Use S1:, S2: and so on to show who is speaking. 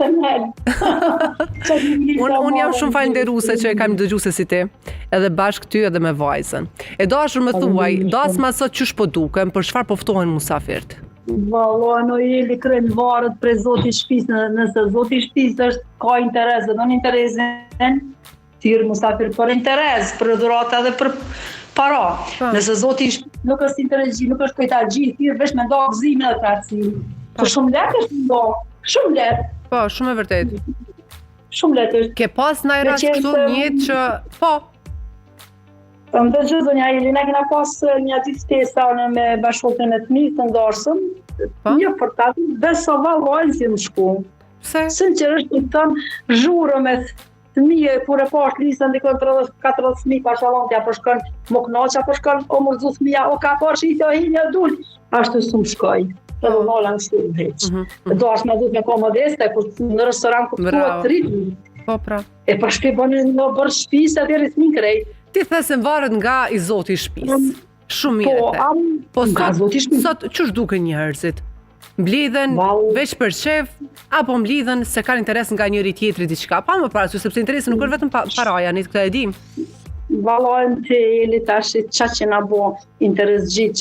S1: personal.
S2: Unë jam shumë falënderuese që e kam dëgjuar se si ti, edhe bashkë ty edhe me vajzën. E dashur më thuaj, dasma sot çysh po duken, për çfarë po ftohen musafirt?
S1: Valla, në jeli krejnë varet prej zoti shtëpisë, nëse zoti shtëpisë është ka interes, dhe don interesin, thirr musafir për interes, për dhurata dhe për para. Nëse zoti nuk është interesi, nuk është këta gjithë, thirr veç me nda gëzimin e taksi. Po shumë lehtë është nda, shumë lehtë.
S2: Po, shumë e vërtet.
S1: Shumë lehtë është.
S2: Ke pas ndaj rast këtu një jetë që po.
S1: Më të gjithë, zonja Elina, kena pas një ditë ftesa me bashkëpunëtorën e të mi të ndarshëm, një përtatë, besa vallajnë si më shku.
S2: Pse?
S1: Sinqerisht të thënë, zhurë me të mi, kur e pash lisën, dikon 30-40 fëmijë, pa shalon t'ja përshkën, më knaqa përshkën, o më zhu fëmija, o ka pash i të hinja dul, ashtu së më shkoj. Edhe nala në shumë heq. Do ashtë me dhut me ka modeste, kur në restoran kur të të rritë.
S2: Po, pra.
S1: E pa shkej bënë në bërë shpisë, atë rritmin krejt.
S2: Ti thesën varet nga i zoti i shtëpisë. Shumë mirë. Po sot ç'është duken njerëzit? Mblidhen veç për shef apo mblidhen se kanë interes nga njëri tjetri diçka? Pa më parasysh sepse interesi nuk është vetëm paraja, ne këtë e dim.
S1: Vallajnë të jeli tash çka që na bo interes gjithë.